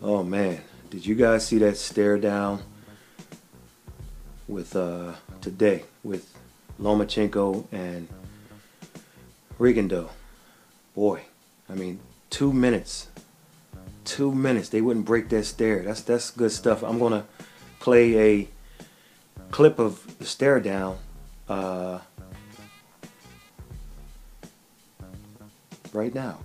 Oh man, did you guys see that stare down with today with Lomachenko and RigondeauX? Boy, I mean, 2 minutes. 2 minutes. They wouldn't break that stare. That's good stuff. I'm gonna play a clip of the stare down right now.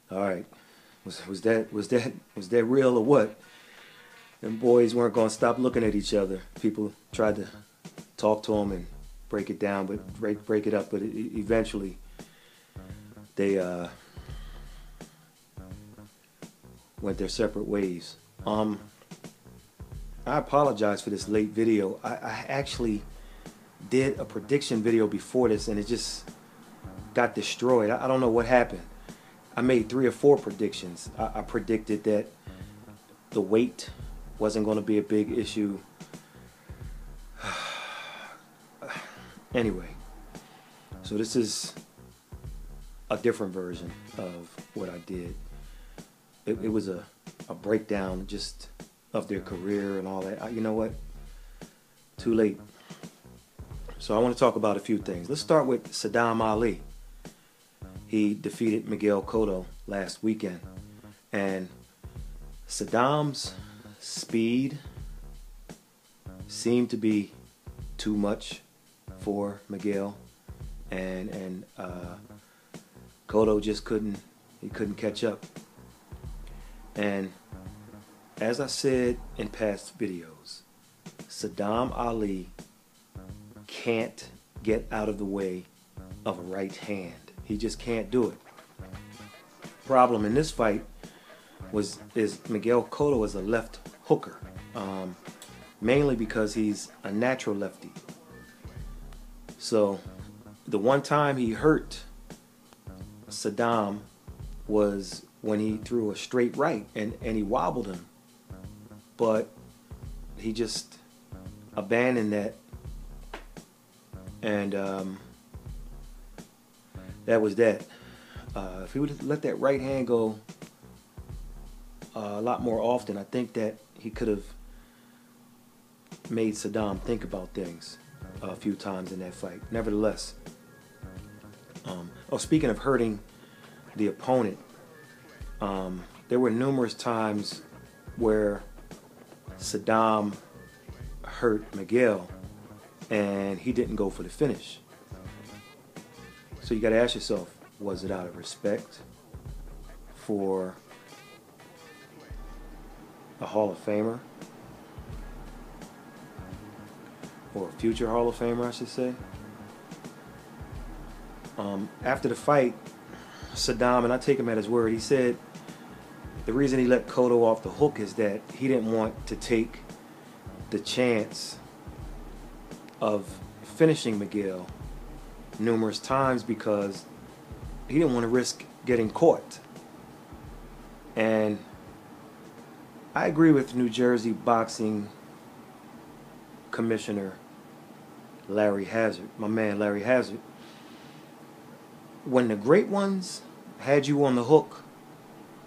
All right, was that real or what? Them boys weren't gonna stop looking at each other. People tried to talk to them and break it down, but break it up. But eventually, they went their separate ways. I apologize for this late video. I actually did a prediction video before this, and it just got destroyed. I don't know what happened. I made 3 or 4 predictions. I predicted that the weight wasn't going to be a big issue. Anyway, so this is a different version of what I did. It was a breakdown just of their career and all that. You know what? Too late. So I want to talk about a few things. Let's start with Saddam Ali. He defeated Miguel Cotto last weekend, and Saddam's speed seemed to be too much for Miguel, and Cotto just couldn't catch up. And as I said in past videos, Saddam Ali can't get out of the way of a right hand. He just can't do it. Problem in this fight is Miguel Cotto is a left hooker, mainly because he's a natural lefty. So the one time he hurt Saddam was when he threw a straight right and he wobbled him, but he just abandoned that, and that was that. If he would have let that right hand go a lot more often, I think that he could have made Saddam think about things. a few times in that fight. Nevertheless, speaking of hurting the opponent, there were numerous times where Saddam hurt Miguel and he didn't go for the finish. So you got to ask yourself, was it out of respect for a Hall of Famer, or a future Hall of Famer, I should say? After the fight, Saddam, and I take him at his word, he said the reason he let Cotto off the hook is that he didn't want to take the chance of finishing Miguel numerous times because he didn't want to risk getting caught. And I agree with New Jersey boxing commissioner Larry Hazard, my man Larry Hazard. When the great ones had you on the hook,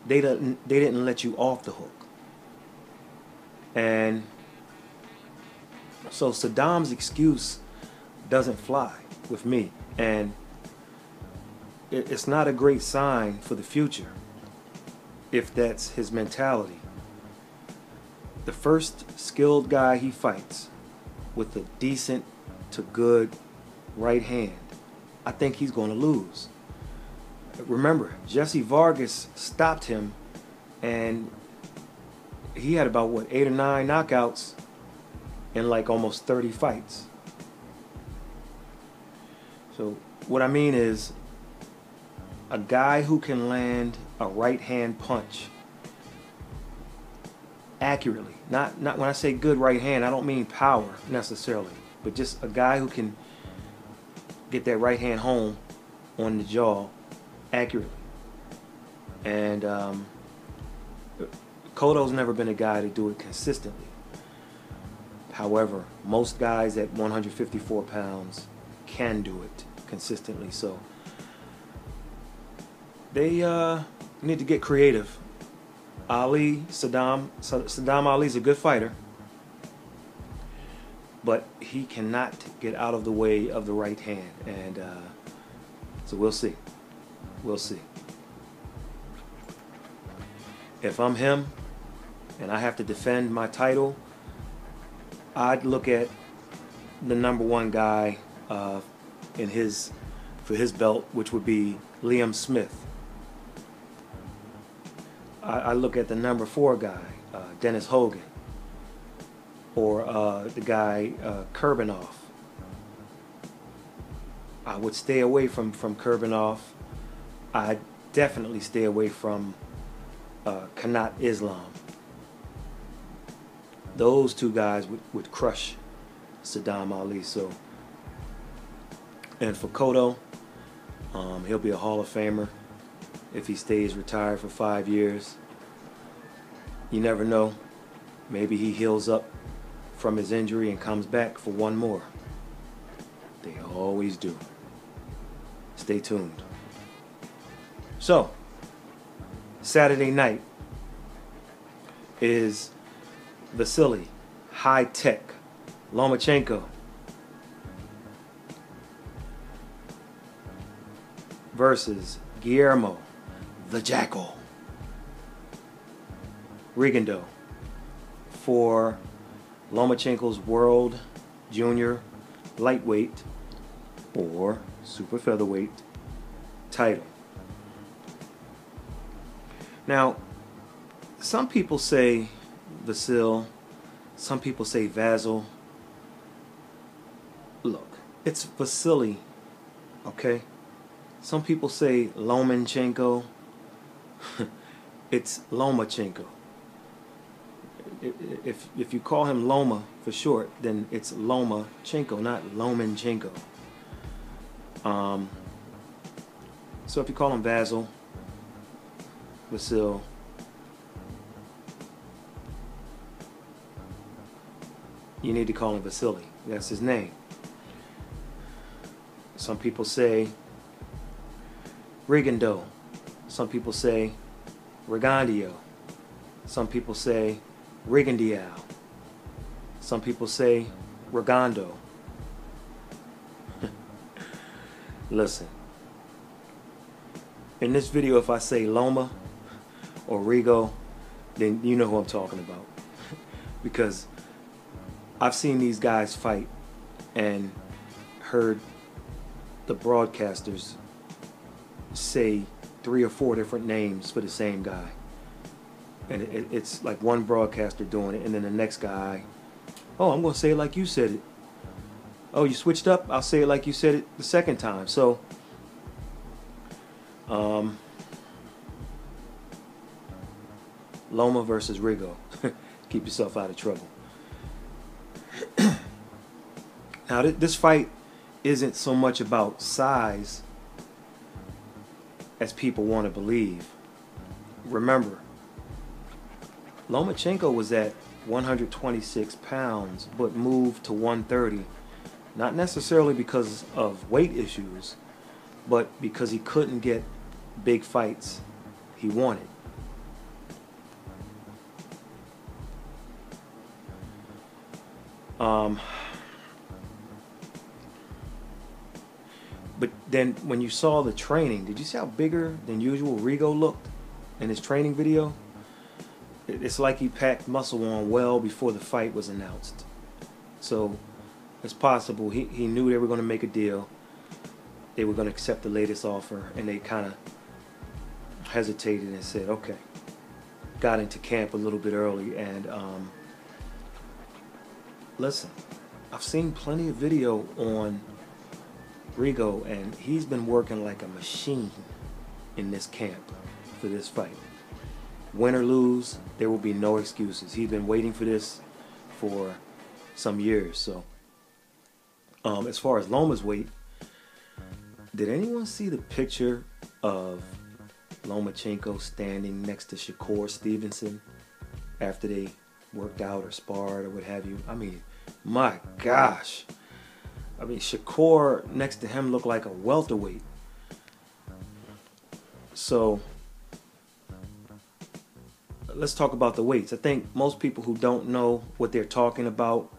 they didn't let you off the hook. And so Saddam's excuse doesn't fly with me, and it's not a great sign for the future if that's his mentality. The first skilled guy he fights with a decent to good right hand, I think he's going to lose. Remember, Jesse Vargas stopped him, and he had about, what, 8 or 9 knockouts in like almost 30 fights. So what I mean is, a guy who can land a right hand punch accurately, not when I say good right hand, I don't mean power necessarily, but just a guy who can get that right hand home on the jaw accurately. And Cotto's never been a guy to do it consistently. However, most guys at 154 pounds can do it consistently. So they need to get creative. Saddam Ali's a good fighter, but he cannot get out of the way of the right hand. And so we'll see. We'll see. If I'm him and I have to defend my title, I'd look at the #1 guy for his belt, which would be Liam Smith. I look at the #4 guy, Dennis Hogan, or the guy Kurbanoff. I would stay away from Kurbanoff. I'd definitely stay away from Kanat Islam. Those two guys would crush Saddam Ali. So, and for Cotto, he'll be a Hall of Famer if he stays retired for 5 years. You never know. Maybe he heals up from his injury and comes back for one more. They always do. Stay tuned. So, Saturday night is VASYL High-Tech Lomachenko versus Guillermo the Jackal RigondeauX for Lomachenko's World Junior Lightweight or Super Featherweight title. Now, some people say VASYL, some people say VASYL. Look, it's VASYL, okay? Some people say Lomachenko. It's Lomachenko. If you call him Loma for short, then it's Lomachenko, not Lomachenko. So if you call him VASYL, you need to call him VASYL. That's his name. Some people say RigondeauX. Some people say RigondeauX. Some people say RigondeauX. Some people say Rigondo. Listen, in this video, if I say Loma or Rigo, then you know who I'm talking about. Because I've seen these guys fight and heard the broadcasters say 3 or 4 different names for the same guy. And it's like one broadcaster doing it, and then the next guy, oh, I'm going to say it like you said it. Oh, you switched up? I'll say it like you said it the second time. So, Loma versus Rigo. Keep yourself out of trouble. Now, this fight isn't so much about size as people want to believe. Remember, Lomachenko was at 126 pounds, but moved to 130, not necessarily because of weight issues, but because he couldn't get big fights he wanted. But then when you saw the training, did you see how bigger than usual Rigo looked in his training video? It's like he packed muscle on well before the fight was announced. So it's possible he knew they were going to make a deal. They were going to accept the latest offer, and they kind of hesitated and said, okay. Got into camp a little bit early, and listen, I've seen plenty of video on Rigo, and he's been working like a machine in this camp for this fight. Win or lose, there will be no excuses. He's been waiting for this for some years. So, as far as Loma's weight, did anyone see the picture of Lomachenko standing next to Shakur Stevenson after they worked out or sparred or what have you? I mean, my gosh. I mean, Shakur next to him looked like a welterweight. So, let's talk about the weights. I think most people who don't know what they're talking about,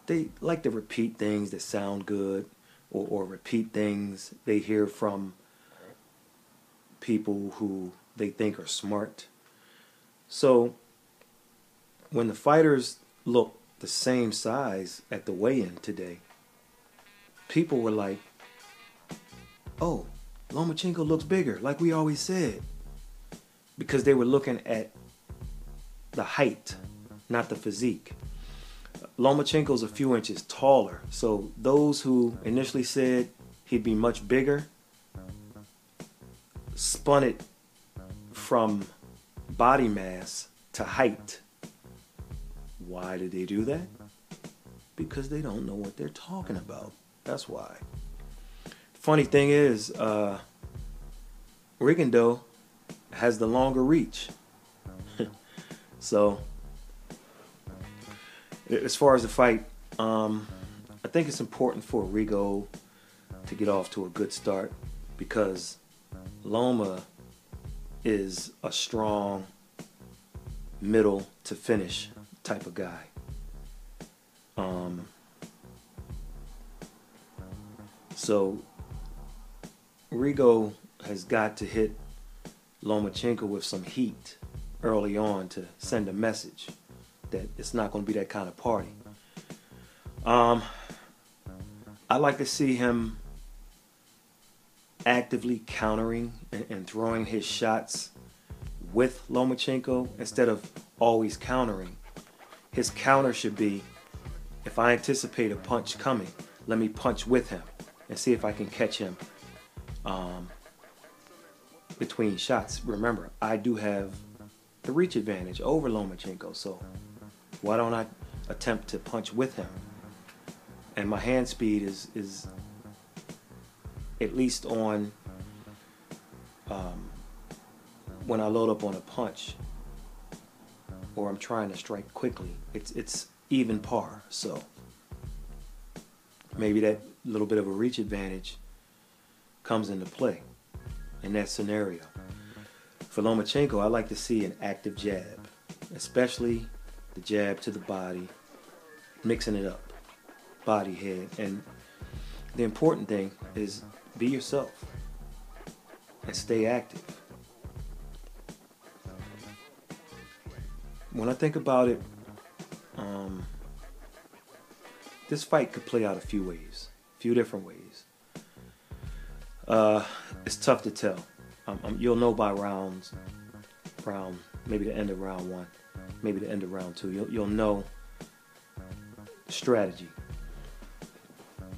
they like to repeat things that sound good, or repeat things they hear from people who they think are smart. So, when the fighters look the same size at the weigh-in today, people were like, oh, Lomachenko looks bigger, like we always said. Because they were looking at the height, not the physique. Lomachenko's a few inches taller, so those who initially said he'd be much bigger spun it from body mass to height. Why did they do that? Because they don't know what they're talking about. That's why. Funny thing is, RigondeauX has the longer reach. So, as far as the fight, I think it's important for Rigo to get off to a good start, because Loma is a strong middle to finish type of guy. So Rigo has got to hit Lomachenko with some heat early on to send a message that it's not going to be that kind of party. I like to see him actively countering and throwing his shots with Lomachenko instead of always countering. His counter should be, if I anticipate a punch coming, let me punch with him and see if I can catch him between shots. Remember, I do have the reach advantage over Lomachenko, so why don't I attempt to punch with him? And my hand speed is at least on when I load up on a punch or I'm trying to strike quickly, it's even par. So maybe that little bit of a reach advantage comes into play in that scenario. For Lomachenko, I like to see an active jab, especially the jab to the body, mixing it up, body, head. And The important thing is be yourself and stay active. When I think about it, this fight could play out a few different ways. It's tough to tell. You'll know by maybe the end of round 1, maybe the end of round 2. You'll know strategy,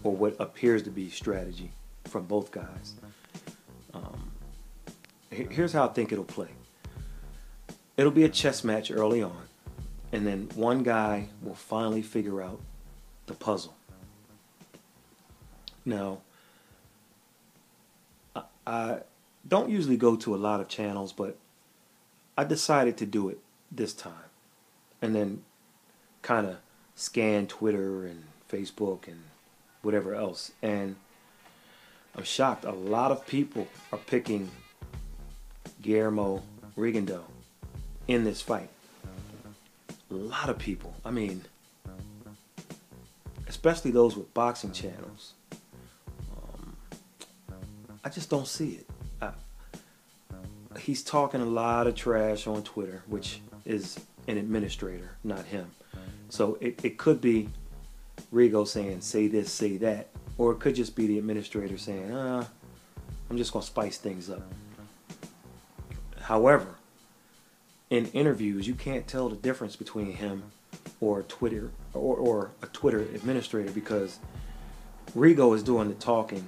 or what appears to be strategy from both guys. Here's how I think it'll play. It'll be a chess match early on, and then one guy will finally figure out the puzzle. Now, I don't usually go to a lot of channels, but I decided to do it this time, and then kind of scan Twitter and Facebook and whatever else, and I'm shocked. A lot of people are picking Guillermo RigondeauX in this fight. A lot of people. I mean, especially those with boxing channels. I just don't see it. He's talking a lot of trash on Twitter, which is an administrator, not him. So it could be Rigo saying, say this, say that. Or it could just be the administrator saying, I'm just going to spice things up. However, in interviews, you can't tell the difference between him or Twitter or a Twitter administrator, because Rigo is doing the talking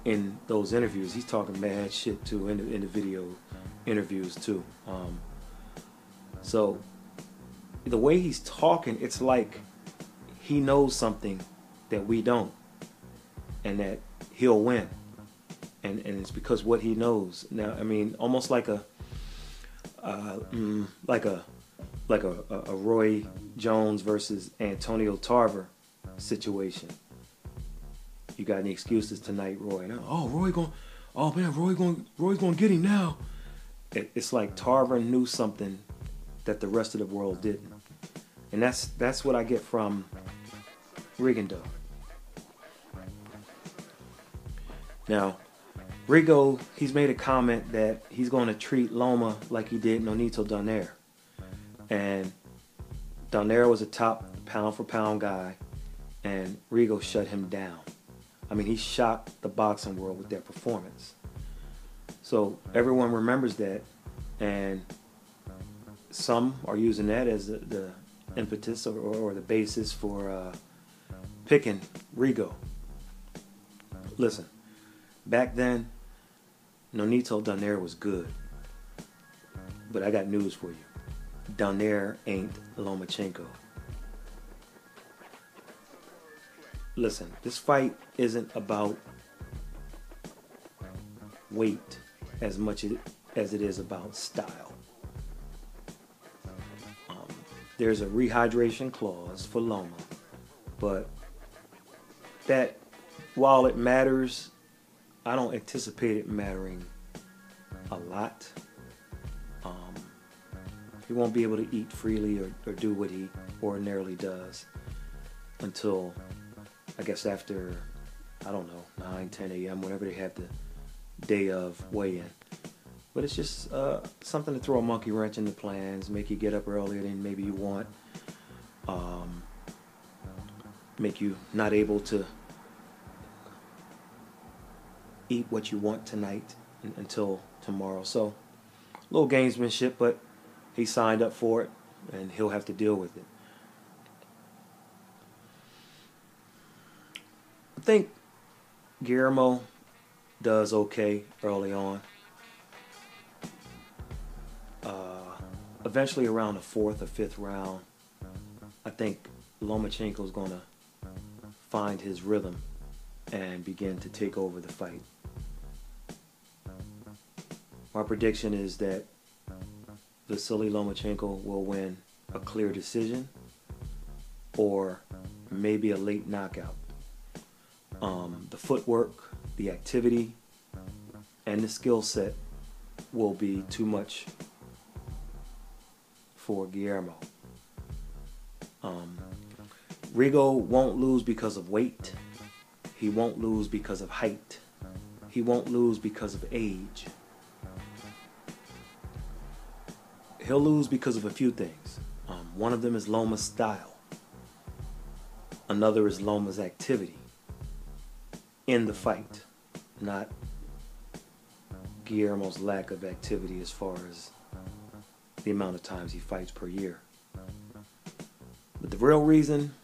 in those interviews. He's talking mad shit too in the video interviews too. So the way he's talking, it's like he knows something that we don't, and that he'll win, and it's because what he knows. Now, I mean, almost like a Roy Jones versus Antonio Tarver situation. You got any excuses tonight, Roy? Oh, Roy's gonna get him now. It's like Tarver knew something that the rest of the world didn't, and that's what I get from RigondeauX. Now, Rigo, he's made a comment that he's going to treat Loma like he did Nonito Donaire. And Donaire was a top pound-for-pound guy, and Rigo shut him down. I mean, he shocked the boxing world with that performance. So everyone remembers that, and some are using that as the impetus or the basis for picking Rigo. Listen, back then, Nonito Donaire was good. But I got news for you. Donaire ain't Lomachenko. Listen, this fight isn't about weight as much as it is about style. There's a rehydration clause for Loma, but that, while it matters, I don't anticipate it mattering a lot. He won't be able to eat freely or do what he ordinarily does until, I guess, after, I don't know, 9, 10 a.m., whenever they have the day of weigh-in. But it's just something to throw a monkey wrench in the plans, make you get up earlier than maybe you want, make you not able to eat what you want tonight until tomorrow. So, a little gamesmanship, but he signed up for it, and he'll have to deal with it. I think Guillermo does okay early on. Eventually, around the 4th or 5th round, I think Lomachenko's going to find his rhythm and begin to take over the fight. My prediction is that VASYL Lomachenko will win a clear decision or maybe a late knockout. The footwork, the activity, and the skill set will be too much for Guillermo. Rigo won't lose because of weight. he won't lose because of height. He won't lose because of age. He'll lose because of a few things. One of them is Loma's style. Another is Loma's activity in the fight, not Guillermo's lack of activity as far as the amount of times he fights per year. But the real reason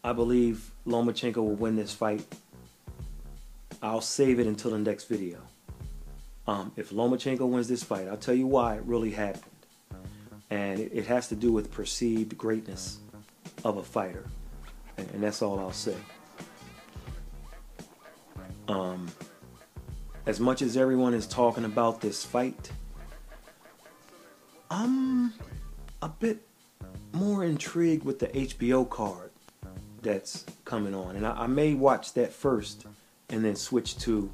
I believe Lomachenko will win this fight, I'll save it until the next video. If Lomachenko wins this fight, I'll tell you why it really happened. And it has to do with perceived greatness of a fighter. And that's all I'll say. As much as everyone is talking about this fight, I'm a bit more intrigued with the HBO card that's coming on. And I may watch that first and then switch to,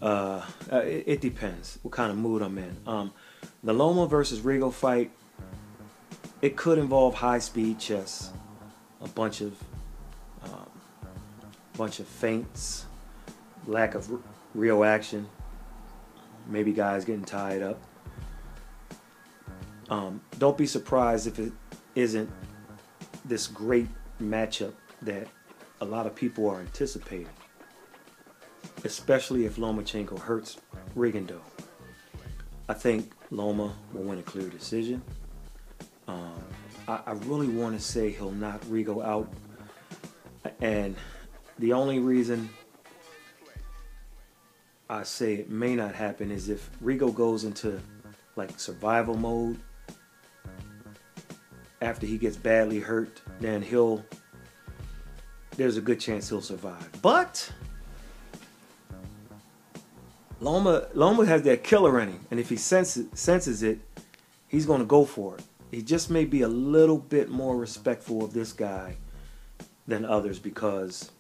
it depends what kind of mood I'm in. The Loma versus Rigo fight, it could involve high-speed chess, a bunch of feints, lack of real action, maybe guys getting tied up. Don't be surprised if it isn't this great matchup that a lot of people are anticipating, especially if Lomachenko hurts Rigondeaux. I think Loma will win a clear decision. I really want to say he'll knock Rigo out, and the only reason I say it may not happen is if Rigo goes into like survival mode after he gets badly hurt, then there's a good chance he'll survive. But Loma has that killer in him, and if he senses it, he's going to go for it. He just may be a little bit more respectful of this guy than others because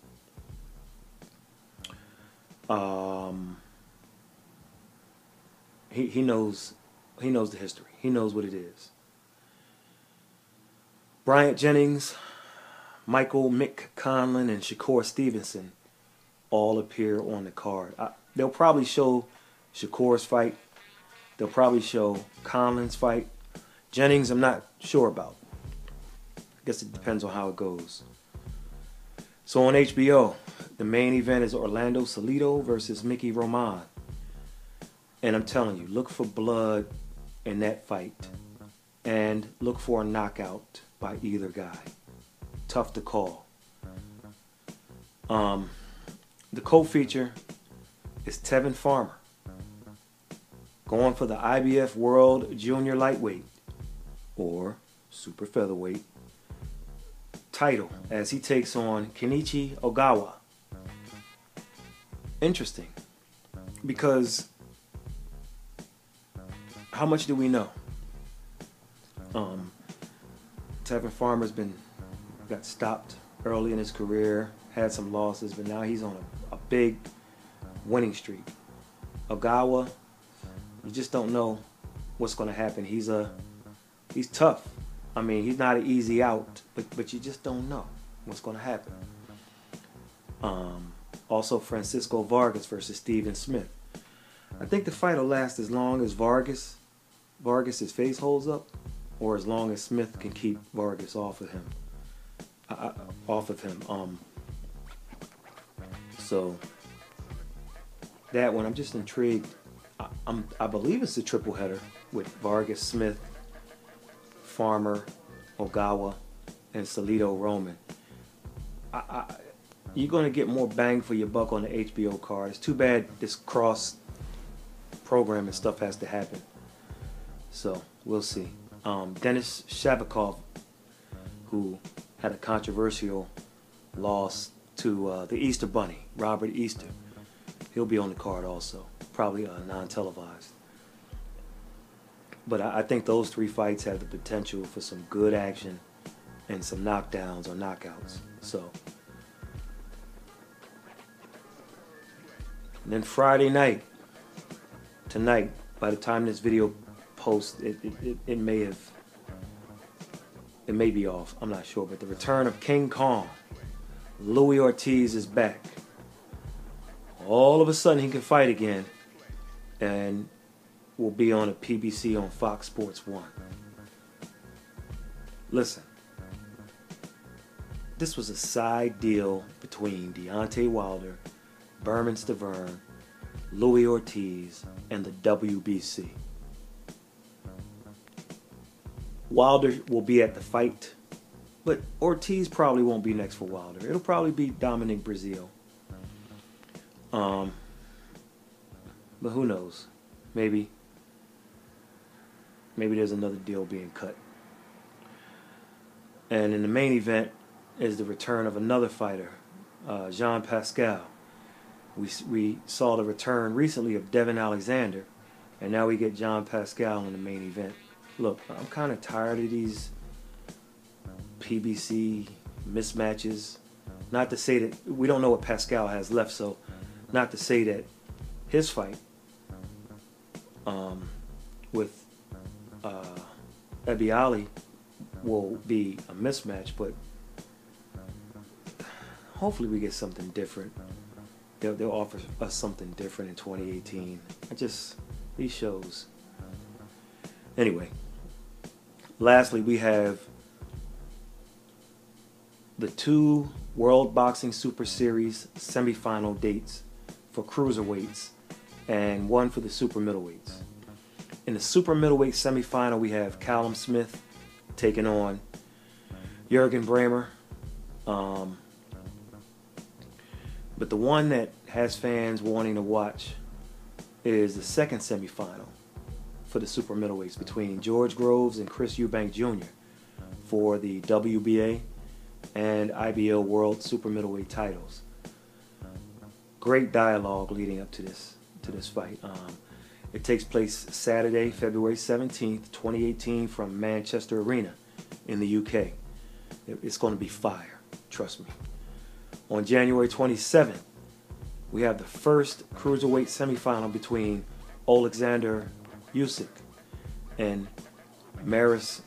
he knows the history. He knows what it is. Bryant Jennings, Michael Mick Conlon, and Shakur Stevenson all appear on the card. They'll probably show Shakur's fight. They'll probably show Conlon's fight. Jennings, I'm not sure about. I guess it depends on how it goes. So on HBO, the main event is Orlando Salido versus Mickey Roman. And I'm telling you, look for blood in that fight. And look for a knockout by either guy. Tough to call. The co-feature is Tevin Farmer, going for the IBF World Junior Lightweight or Super Featherweight title as he takes on Kenichi Ogawa. Interesting, because how much do we know? Tevin Farmer's got stopped early in his career, had some losses, but now he's on a big winning streak. Ogawa, you just don't know what's going to happen. He's tough. I mean, he's not an easy out, but you just don't know what's going to happen. Also, Francisco Vargas versus Steven Smith. I think the fight will last as long as Vargas's face holds up, or as long as Smith can keep Vargas off of him. So that one, I'm just intrigued. I believe it's a triple header with Vargas, Smith, Farmer, Ogawa, and Salido Roman. You're going to get more bang for your buck on the HBO card. It's too bad this cross programming stuff has to happen. So we'll see. Denis Shavakov, who had a controversial loss to the Easter Bunny, Robert Easter. He'll be on the card also, probably non-televised. But I think those three fights have the potential for some good action and some knockdowns or knockouts. So, and then Friday night, tonight, by the time this video posts, it may be off. I'm not sure, but the return of King Kong Louis Ortiz is back. All of a sudden he can fight again and will be on a PBC on Fox Sports 1. Listen, this was a side deal between Deontay Wilder, Berman Stavern, Louis Ortiz, and the WBC. Wilder will be at the fight, but Ortiz probably won't be next for Wilder. It'll probably be Dominic Breazeale. But who knows? Maybe there's another deal being cut. And in the main event is the return of another fighter, Jean Pascal. We saw the return recently of Devin Alexander, and now we get Jean Pascal in the main event. Look, I'm kind of tired of these PBC mismatches. Not to say that we don't know what Pascal has left, so not to say that his fight with Ebiali will be a mismatch, but hopefully we get something different. They'll offer us something different in 2018. These shows. Anyway, lastly, we have the 2 World Boxing Super Series semifinal dates for cruiserweights and 1 for the super middleweights. In the super middleweight semifinal, we have Callum Smith taking on Jurgen Brähmer. But the one that has fans wanting to watch is the second semifinal for the super middleweights between George Groves and Chris Eubank Jr. for the WBA and IBO World Super Middleweight titles. Great dialogue leading up to this fight. It takes place Saturday, February 17th, 2018 from Manchester Arena in the UK. It's going to be fire, trust me. On January 27th, we have the first cruiserweight semifinal between Alexander Usyk and Maris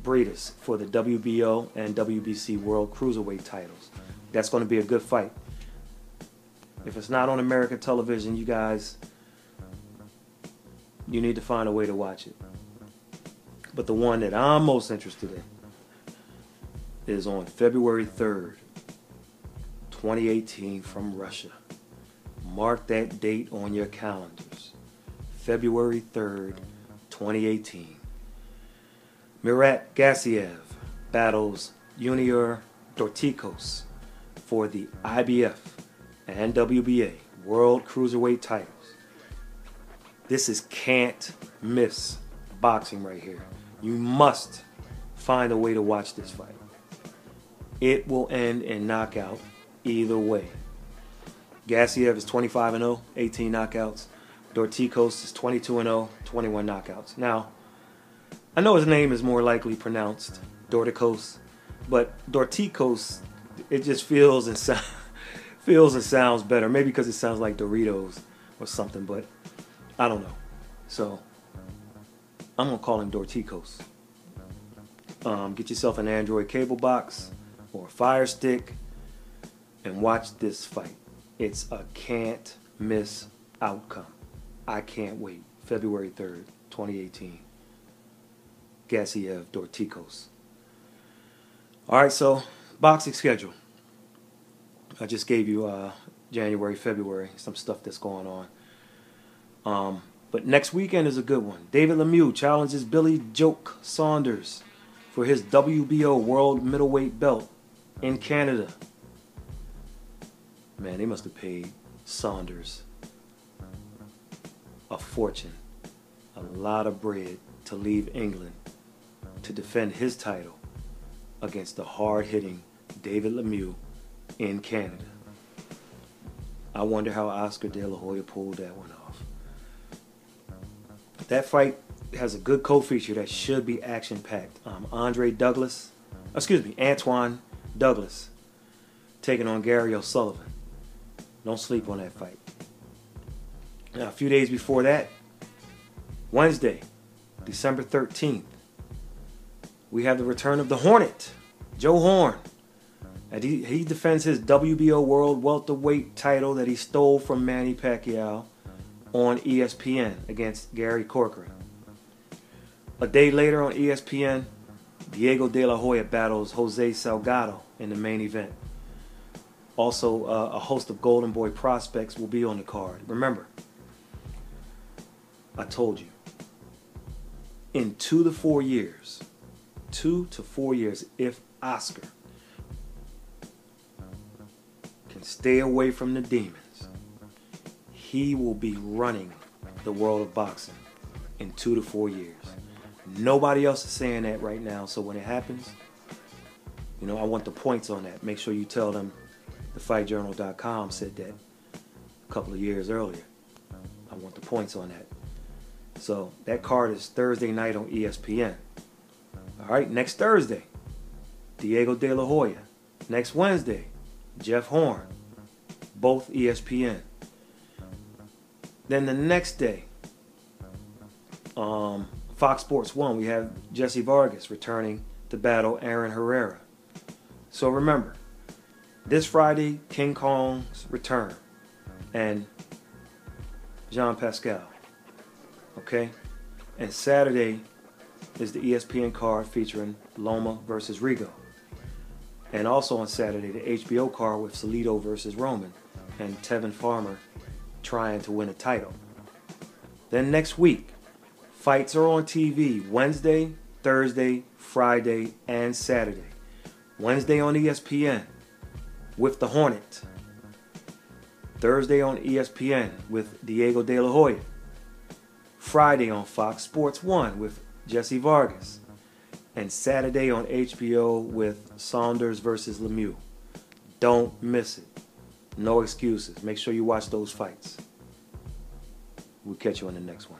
Briedis for the WBO and WBC World Cruiserweight titles. That's going to be a good fight. If it's not on American television, you guys, you need to find a way to watch it. But the one that I'm most interested in is on February 3rd, 2018 from Russia. Mark that date on your calendars. February 3rd, 2018. Mirat Gassiev battles Junior Dorticos for the IBF and WBA World Cruiserweight titles. This is can't miss boxing right here. You must find a way to watch this fight. It will end in knockout either way. Gassiev is 25-0, 18 knockouts. Dorticos is 22-0, 21 knockouts. Now, I know his name is more likely pronounced Dorticos, but Dorticos, it just feels and sounds better. Maybe because it sounds like Doritos or something, but I don't know. So I'm gonna call him Dorticos. Get yourself an Android cable box or a Fire Stick and watch this fight. It's a can't miss outcome. I can't wait. February 3rd, 2018. Gassiev Dorticos. Alright, so boxing schedule. I just gave you January, February, some stuff that's going on. But next weekend is a good one. David Lemieux challenges Billy Joke Saunders for his WBO World Middleweight belt in Canada. Man, they must have paid Saunders a fortune, a lot of bread to leave England to defend his title against the hard-hitting David Lemieux in Canada. I wonder how Oscar De La Hoya pulled that one off. That fight has a good co-feature that should be action-packed. Antoine Douglas taking on Gary O'Sullivan. Don't sleep on that fight. Now, a few days before that, Wednesday, December 13th, we have the return of the Hornet, Joe Horn, And he defends his WBO World Welterweight title that he stole from Manny Pacquiao on ESPN against Gary Corcoran. A day later on ESPN, Diego De La Hoya battles Jose Salgado in the main event. Also, a host of Golden Boy prospects will be on the card. Remember, I told you, in 2 to 4 years, 2 to 4 years, if Oscar can stay away from the demons, he will be running the world of boxing in 2 to 4 years. Nobody else is saying that right now, so when it happens, you know, I want the points on that. Make sure you tell them thefightjournal.com said that a couple of years earlier. I want the points on that. So that card is Thursday night on ESPN. All right, next Thursday, Diego De La Hoya. Next Wednesday, Jeff Horn. Both ESPN. Then the next day, Fox Sports 1, we have Jesse Vargas returning to battle Aaron Herrera. So remember, this Friday, King Kong's return and Jean Pascal. Okay? And Saturday is the ESPN card featuring Loma versus Rigo. And also on Saturday, the HBO card with Salido versus Roman and Tevin Farmer trying to win a title. Then next week, fights are on TV Wednesday, Thursday, Friday, and Saturday. Wednesday on ESPN with the Hornet. Thursday on ESPN with Diego De La Hoya. Friday on Fox Sports 1 with Jesse Vargas. And Saturday on HBO with Saunders versus Lemieux. Don't miss it. No excuses. Make sure you watch those fights. We'll catch you on the next one.